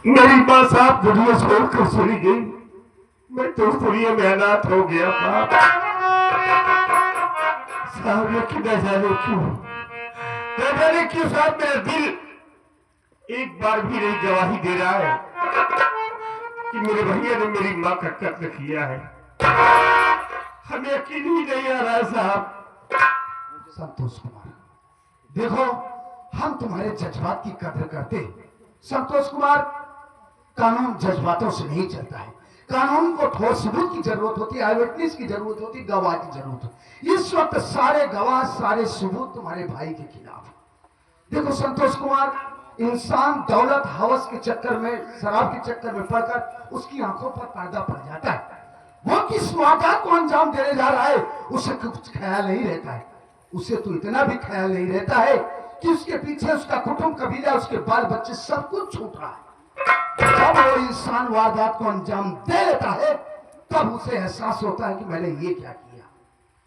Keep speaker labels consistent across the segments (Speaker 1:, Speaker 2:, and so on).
Speaker 1: मेरी माँ साहब दुनिया छोड़कर चली गई। मैं तो उस दुनिया में अनाथ हो गया बाप साहब। लेकिन न जाने क्यों, न जाने क्यों साहब मेरा दिल एक बार भी नहीं गवाही दे रहा है कि मेरे भैया ने मेरी माँ का कत्ल किया है। हमें यकीन ही नहीं आ रहा है साहब।
Speaker 2: संतोष कुमार, देखो हम तुम्हारे जज्बात की कदर करते हैं। संतोष कुमार, कानून जज्बातों से नहीं चलता है। कानून को ठोस सबूत की जरूरत होती है, आई विटनेस की जरूरत होती है, गवाह की जरूरत होती है। इस वक्त सारे गवाह, सारे सबूत तुम्हारे भाई के खिलाफ है। देखो संतोष कुमार, इंसान दौलत हवस के चक्कर में, शराब के चक्कर में पड़कर उसकी आंखों पर पर्दा पड़ जाता है। वो किस वारदात को अंजाम देने जा रहा है उसे कुछ ख्याल नहीं रहता है। उसे तो इतना भी ख्याल नहीं रहता है कि उसके पीछे उसका कुटुंब, कबीला, उसके बाल बच्चे सब कुछ छूट रहा है। जब वो इंसान वारदात को अंजाम दे लेता है तब उसे एहसास होता है कि मैंने ये क्या किया।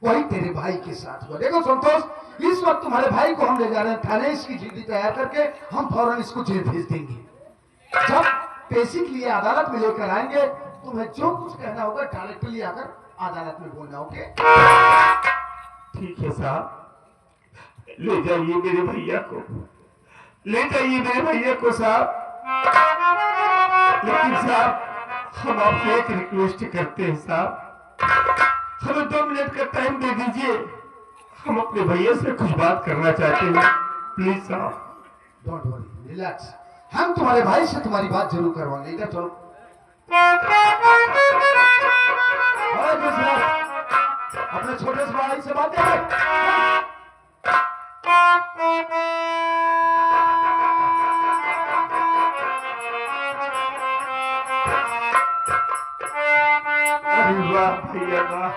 Speaker 2: वही तेरे भाई के साथ हुआ। देखो संतोष, इस वक्त तुम्हारे भाई को हम ले जा रहे हैं थाने। इसकी जीडी तैयार करके हम फौरन इसको जेल भेज देंगे। जब पेशी के लिए अदालत में लेकर आएंगे, तुम्हें जो कुछ कहना होगा डायरेक्टली आकर अदालत में बोलना। ओके?
Speaker 1: ठीक है साहब, ले जाइए मेरे भैया को, ले जाइए मेरे भैया को साहब। लेकिन साहब, हम आपसे एक रिक्वेस्ट करते हैं साहब, हमें 2 मिनट का टाइम दे दीजिए। हम अपने भैया से कुछ बात करना चाहते हैं, प्लीज साहब।
Speaker 2: Don't worry, relax. हम तुम्हारे भाई से तुम्हारी बात जरूर करवाएंगे। इधर चलो। अपने छोटे से भाई से बात करें।
Speaker 1: अरे वाह भैया वाह,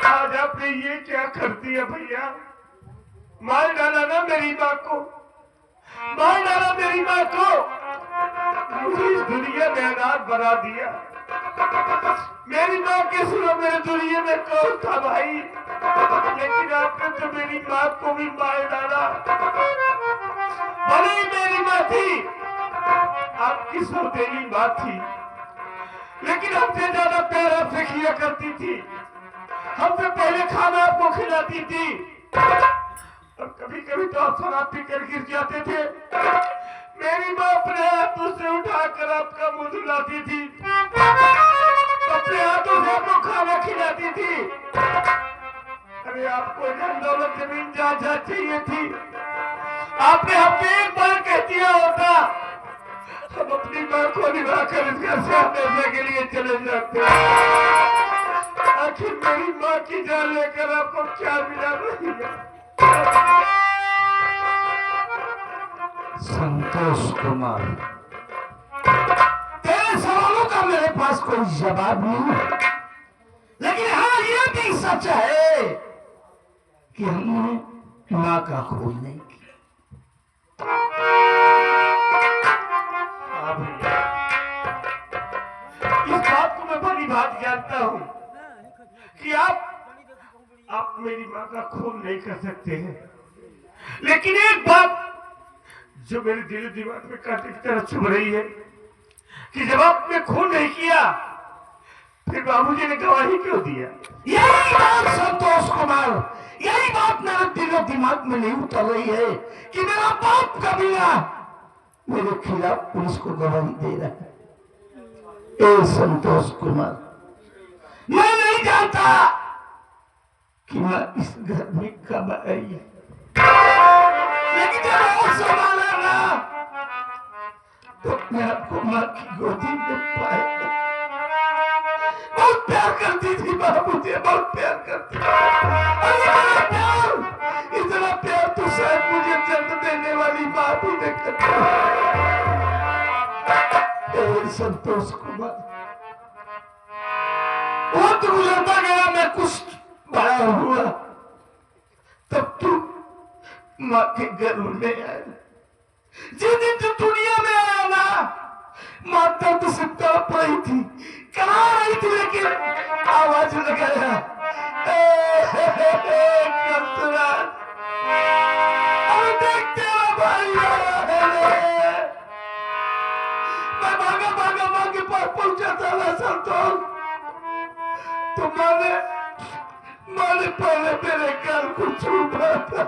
Speaker 1: आज आपने ये क्या कर दिया भैया। मार डाला ना मेरी माँ को, मार डाला मेरी माँ को, मुझे इस दुनिया में अनाथ बना दिया। मेरी माँ के सिवा मेरे दुनिया में कौन था भाई। लेकिन आपने तो मेरी माँ को भी मार डाला। भले ही मेरी माँ थी, आपकी सौतेली माँ थी, लेकिन हमसे ज्यादा प्यार आपसे किया करती थी। हमसे पहले खाना आपको खिलाती थी, और कभी कभी तो आप शराब पीकर गिर जाते थे। मेरी माँ अपने हाथों से उठाकर आपका मुंह धुलाती थी, अपने हाथों से आपको खाना खिलाती थी। अरे आपको धन दौलत जमीन जायदाद चाहिए थी, आपने हमसे एक बार कह दिया होता, हम अपनी माँ को निभाकर इस घर से हमेशा के लिए चले जाते। आखिर मेरी माँ की जान लेकर आपको क्या मिला भैया।
Speaker 2: संतोष कुमार, तेरे सवालों का मेरे पास कोई जवाब नहीं है, लेकिन हाँ ये भी सच है कि हमने माँ का खून नहीं किया।
Speaker 1: हाँ भैया, इस बात को मैं बड़ी बात जानता हूँ कि आप मेरी माँ का खून नहीं कर सकते हैं। लेकिन एक बात जो मेरे दिल दिमाग में कांटे की तरह चुभ रही है कि जब आपने खून नहीं किया, फिर बाबूजी ने गवाही क्यों दिया।
Speaker 2: यही बात संतोष कुमार, यही बात मेरे दिल और दिमाग में नहीं उतर रही है कि मेरा बाप कबीला मेरे खिलाफ पुलिस को गवाही दे रहा है। ए संतोष कुमार, मैं नहीं जानता कि मैं इस घर में कब आई, लेकिन जब वो संभाला ना तो अपने आपको माँ की गोदी में पाया। बहुत प्यार करती थी माँ मुझे, बहुत प्यार करती थी। इतना प्यार तो शायद मुझे जन्म देने वाली माँ भी नहीं करती। संतोष कुमार, वक्त गुजरता गया, मैं कुछ बड़ा हुआ, तब तू माँ के गर्भ में आया। जिस दिन तू दुनिया में आया ना, माँ दर्द से तड़प रही थी, कहाँ रही थी, लेकिन आवाज लगाया, देखते हो भाई,
Speaker 1: ने पहले मेरे गाल को छूटा था।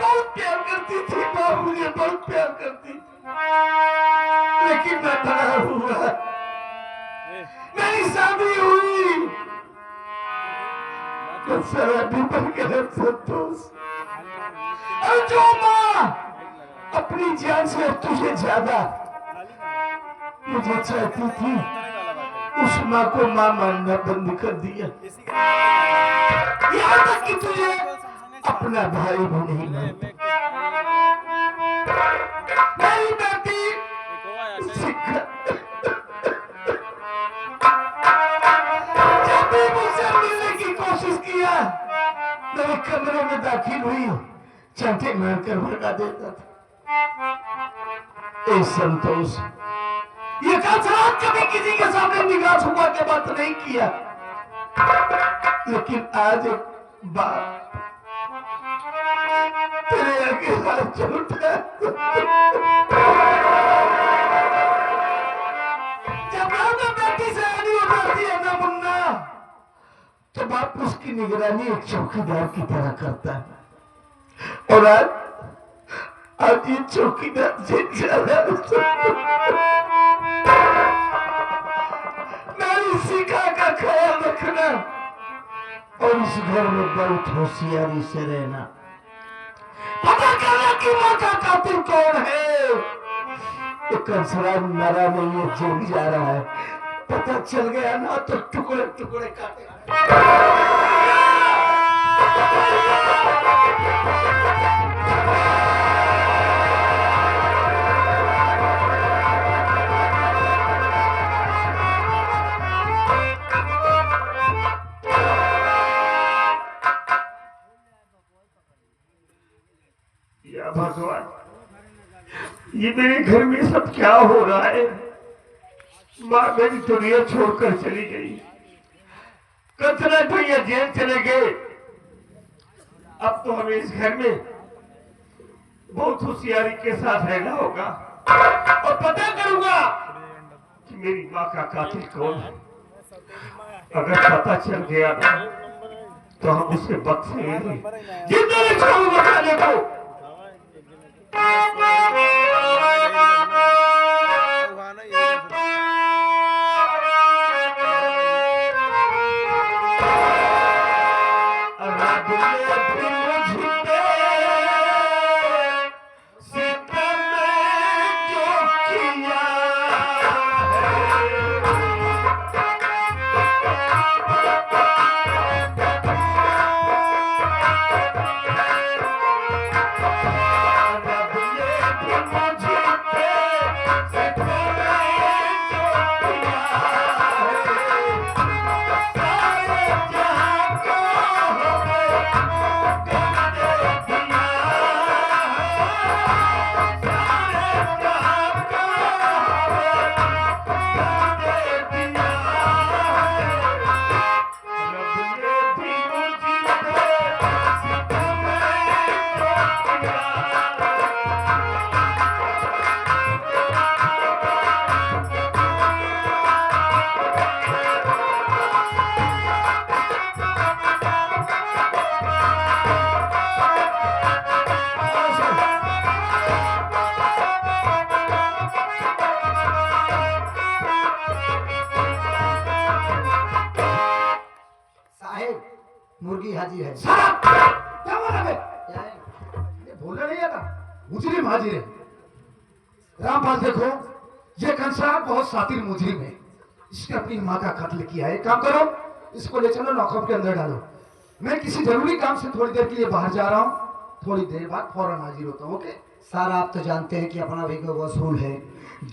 Speaker 1: बहुत प्यार करती थी माँ, मुझे बहुत प्यार करती थी, लेकिन मैं बड़ा हुआ, मेरी शादी हुई तो शराबी बन गया संतोष। और जो माँ अपनी जान से तुझे ज्यादा मुझे चाहती थी, उस माँ को माँ मानना बंद कर दिया। यहाँ तक कि तुझे अपना भाई भी नहीं मानता। मेरी बेटी जब भी मुझसे मिलने की कोशिश किया, मेरे कमरे में दाखिल हुई, चांटे मारकर भगा देता था। ए संतोष, ये रात कभी किसी के सामने निगाह छुपा के बात नहीं किया, लेकिन आज एक बात तेरे आगे हाथ जोड़ा। जब रात बेटी से आनी उतरती है ना मुन्ना, तो बाप उसकी निगरानी एक चौकीदार की तरह करता है। और आज ये चौकीदार से ज्यादा मेरी शिखा का ख्याल रखना और इस घर में बहुत होशियारी से रहना। पता करना कि माँ का कातिल कौन है। ये कंसरा मरा नहीं है, जेल जा रहा है। पता चल गया ना तो टुकड़े टुकड़े काटे। या भगवान, ये मेरे घर में सब क्या हो रहा है। माँ मेरी दुनिया छोड़कर चली गई, कतना भैया जेल चले गए। अब तो हमें इस घर में बहुत होशियारी के साथ रहना होगा और पता करूंगा कि मेरी माँ का कातिल कौन है। अगर पता चल गया ना तो हम उसे बख्शेंगे नहीं, जिंदा नहीं छोड़ूंगा बचाने को।
Speaker 2: मुर्गी हाजिर है। क्या बोला बे? बोलना नहीं आता, मुजरिम हाजिर है। रामपाल देखो, ये कंसा बहुत शातिर मुजरिम है, इसने अपनी माँ का कत्ल किया है। काम करो, इसको ले चलो लॉकअप के अंदर डालो। मैं किसी जरूरी काम से थोड़ी देर के लिए बाहर जा रहा हूँ, थोड़ी देर बाद फौरन हाजिर होता हूँ। ओके
Speaker 3: सर, आप तो जानते हैं कि अपना भी कोई वसूल है,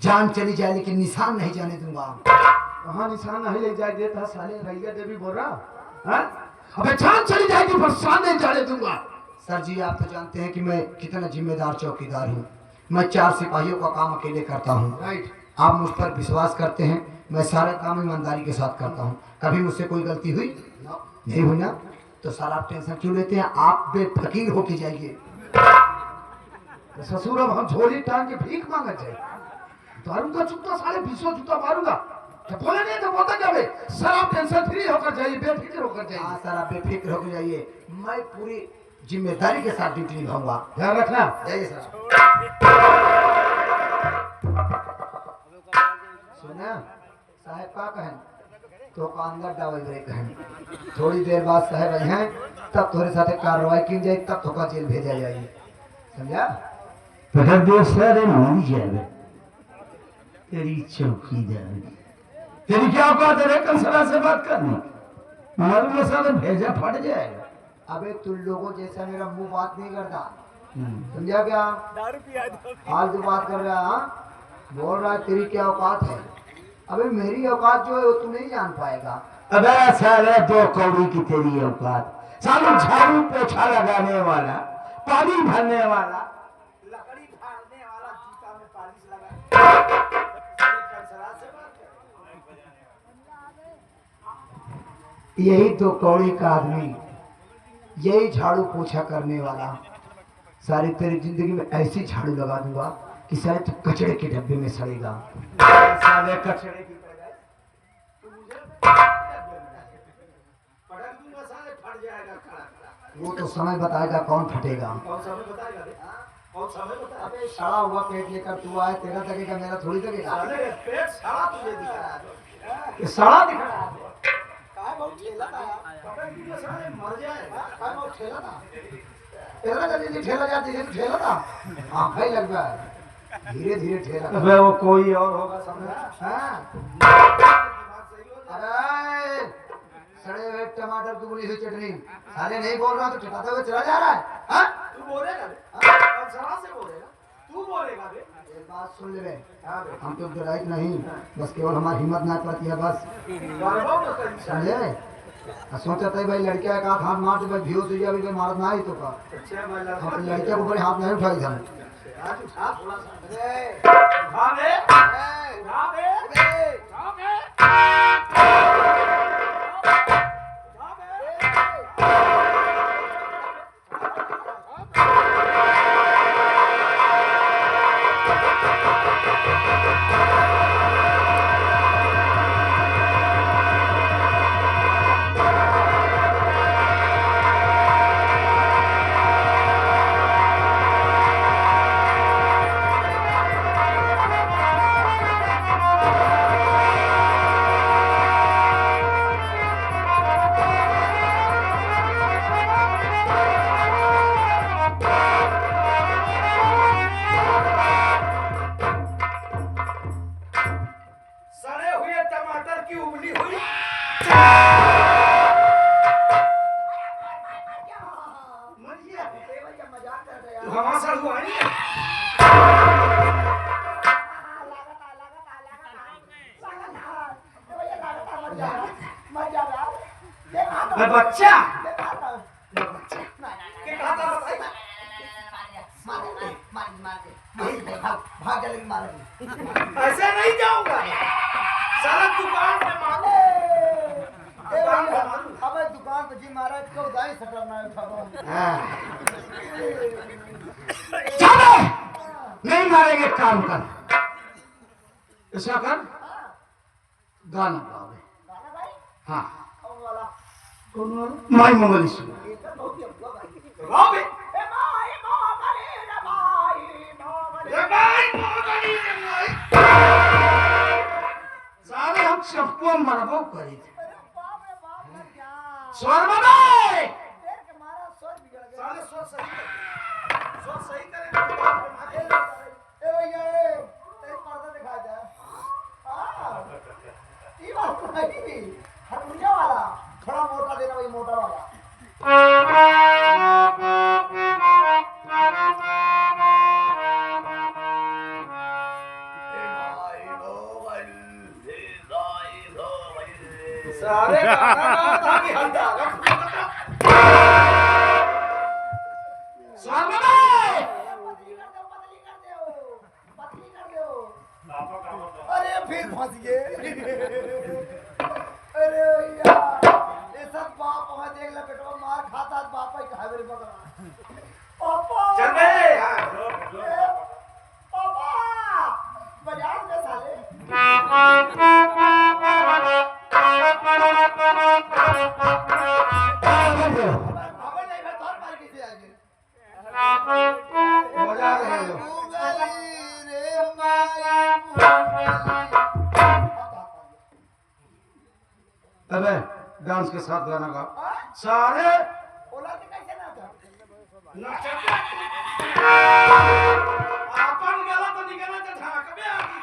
Speaker 3: जान चली जाए लेकिन निशान नहीं जाने दूंगा।
Speaker 2: कहाँ निशान नहीं ले जाए देता साले, रैया देवी बोल रहा है। अबे जान चली जाएगी पर शान नहीं जाने दूंगा।
Speaker 3: सर जी, आप तो जानते हैं कि मैं कितना जिम्मेदार चौकीदार हूँ। मैं 4 सिपाहियों का काम अकेले करता हूँ।
Speaker 2: राइट,
Speaker 3: आप मुझ पर विश्वास करते हैं, मैं सारा काम ईमानदारी के साथ करता हूँ। कभी मुझसे कोई गलती हुई नहीं हुई ना? तो सर आप टेंशन क्यों लेते हैं, आप बेफकीर होके जाइए।
Speaker 2: तो ससुर अब हम झोली टांग के भीख मांगा जाए, दारू का जूता साले 20 जूता मारूंगा। क्या बोले नहीं तो बोलते क्या बे? सर आप टेंशन फ्री होकर जाइए, बेफिक्र होकर जाइए।
Speaker 3: हाँ सर, आप बेफिक्र होकर जाइए, मैं पूरी जिम्मेदारी के साथ ड्यूटी निभाऊंगा।
Speaker 2: ध्यान रखना।
Speaker 3: जाइए सर। सुना साहब का कहें तो का अंदर डावल ब्रेक कहें, थोड़ी देर बाद साहब आई हैं तब थोड़े साथ कार्रवाई की जाए, तब तो का जेल भेजा जाइए, समझा?
Speaker 1: पकड़ दे सारे मर जाए तेरी चौकीदारी। तेरी क्या औकात है कंसला से बात करनी? मालूम साले भेजा फट जाएगा।
Speaker 3: अबे तुम लोगों जैसा मेरा मुंह बात नहीं करता, समझा क्या? हाल जो बात कर रहा है, बोल रहा है तेरी क्या औकात है। अबे मेरी औकात जो है वो तू नहीं जान पाएगा।
Speaker 1: अबे साले 2 कौड़ी की तेरी औकात, साले झाड़ू पोछा लगाने वाला, पानी भरने वाला,
Speaker 3: लकड़ी फाड़ने वाला, जूता में पालिश लगा। यही 2 कौड़ी का आदमी, यही झाड़ू पोछा करने वाला, सारी तेरी जिंदगी में ऐसी झाड़ू लगा दूंगा कि शायद तू कचड़े के डब्बे में सड़ेगा।
Speaker 1: साले कचड़े की
Speaker 3: वो तो समय बताएगा कौन फटेगा। अबे सड़ा हुआ पेट लेकर तू आए, तेरा लगेगा मेरा थोड़ी लगेगा।
Speaker 2: पेट सड़ा तुझे दिख रहा है,
Speaker 3: सड़ा दिख रहा है।
Speaker 2: काय बहुत ठेला था, पकड़ के साले मर जाएगा। काय बहुत ठेला था,
Speaker 3: तेरा जल्दी ठेला जाती है, ठेला था। हाँ भाई लग रहा है, धीरे धीरे ठेला।
Speaker 1: अबे वो कोई और होगा,
Speaker 3: समझा? हाँ। अरे सड़े हुए टमाटर की बुनी हुई चटनी, साले नहीं बोल रहा तो ठिकाते हुए चला जा रहा है। हाँ?
Speaker 2: तू बोलेगा बे? कंसला से बोलेगा? तू बोलेगा बे?
Speaker 3: एक बात सुन ले, हम तो डराइक नहीं, बस केवल हमारी हिम्मत ना पड़ती है बस, समझे? सोचा था भाई लड़किया का हाथ मार भाई भियो से अभी कोई मारत ना ही तो का हम लड़किया को बड़े हाथ नहीं उठाई था।
Speaker 2: सड़े हुए टमाटर की उबली हुई हमारा हुआ नहीं बच्चा
Speaker 3: भाग जल्दी मारेगी।
Speaker 2: ऐसे नहीं जाऊंगा सारा दुकान पे मारो।
Speaker 3: अबे दुकान पे जी मारा तो दाई सटर ना उठाओ।
Speaker 1: चलो नहीं मारेंगे, काम कर, ऐसा कर, गाना गाओ। हाँ माई मंगल सुन सारे हम सबको मरबो करी थे। स्वर बनाए
Speaker 2: साले स्वर सही करेंगे दुकान पे मारे।
Speaker 3: वाला थोड़ा मोटा देना भाई, मोटा वाला।
Speaker 2: सारे गाना था कि हल्दा
Speaker 1: स्वर बनाए
Speaker 3: अरे फिर फंस गए। अरे यार ये सब बाप वहाँ देख ले बेटवा मार खाता बाप ही कहा मेरे बगल पापा
Speaker 2: चल बे
Speaker 3: पापा बाजार में साले
Speaker 2: के साथ गाना गा सारे
Speaker 3: ओला के कैसे ना था
Speaker 1: नचते अपन गला तो निकलना तो ढाकबे आदि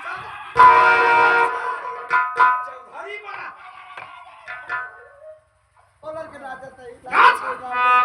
Speaker 1: चौधरी बना
Speaker 3: ओला के नाचत है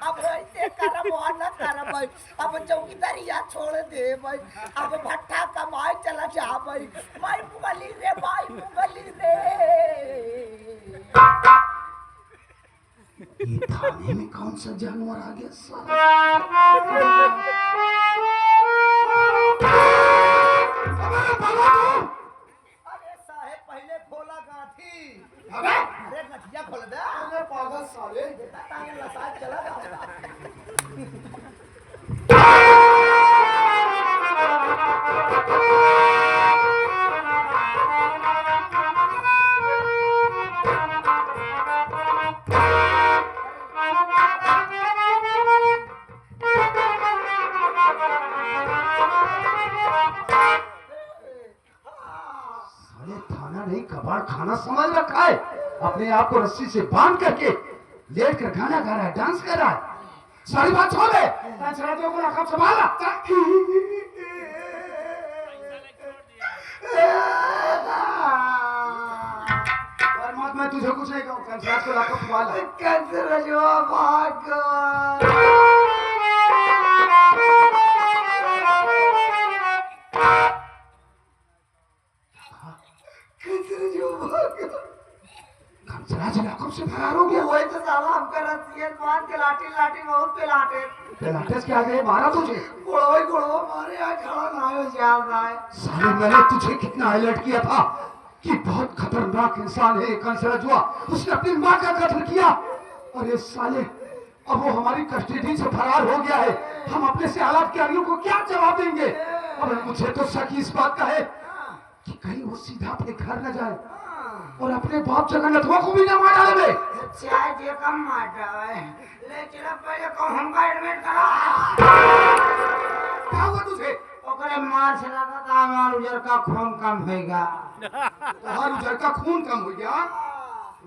Speaker 3: अब ऐसे करब न करब अब चौकीदारी या छोड़ दे भाई अब भट्टा कमाए चला जा भाई माई मुगली रे
Speaker 2: ये थाने में कौन सा जानवर आ गया साला
Speaker 3: अरे साहेब पहले खोला गांठी
Speaker 2: अबे
Speaker 3: अरे गठिया खोल दे
Speaker 2: अरे पागल साले
Speaker 3: ताने लसाज चला जाएगा
Speaker 2: साले थाना नहीं कबाड़ खाना समझ रखा है अपने आप को रस्सी से बांध करके लेट कर गाना गा रहा है डांस कर रहा है सारी बात छोड़ दे पंचरातियों को रखा संभाला मैं तुझे कुछ नहीं कहूँ पंचरात को रखा संभाला
Speaker 3: कैसे रजवा भाग
Speaker 2: कंसराज लाखों से फरार हो गया
Speaker 3: वही तो साला हमका रस्सियत बांध के लाठी लाठी बहुत पे लाटे
Speaker 2: लाटेस के आगे मारा तुझे
Speaker 3: गोड़ो मारे आज खड़ा ना हो जाल रहा है
Speaker 2: साले मैंने तुझे कितना अलर्ट किया था कि बहुत खतरनाक इंसान है कंसराजुआ उसने अपनी माँ का कत्ल किया अरे साले अब वो हमारी कस्टडी से फरार हो गया है हम अपने से हालात के आगे को क्या जवाब देंगे अब मुझे तो शक इस बात का है कि कहीं वो सीधा अपने घर न जाए और अपने बाप जगन्नाथवा को भी न मार डाले
Speaker 3: चाय जे कम मार जाए लेकिन पहले को हमका एडमिट करा
Speaker 2: क्या हुआ तुझे
Speaker 3: ओकरे मार से लगा था हमार उजर का खून कम होएगा
Speaker 2: तुम्हार उजर का खून कम हो गया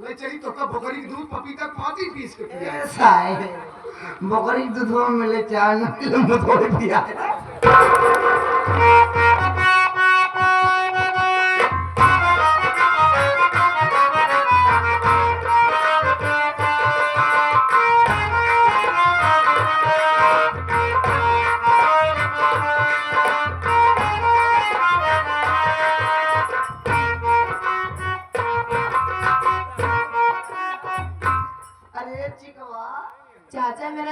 Speaker 2: ले चली तो कब बकरी के दूध पपीता पाती पीस के पिया
Speaker 3: ऐसा है बकरी दूध में मिले चाय न मिले मुझे पिया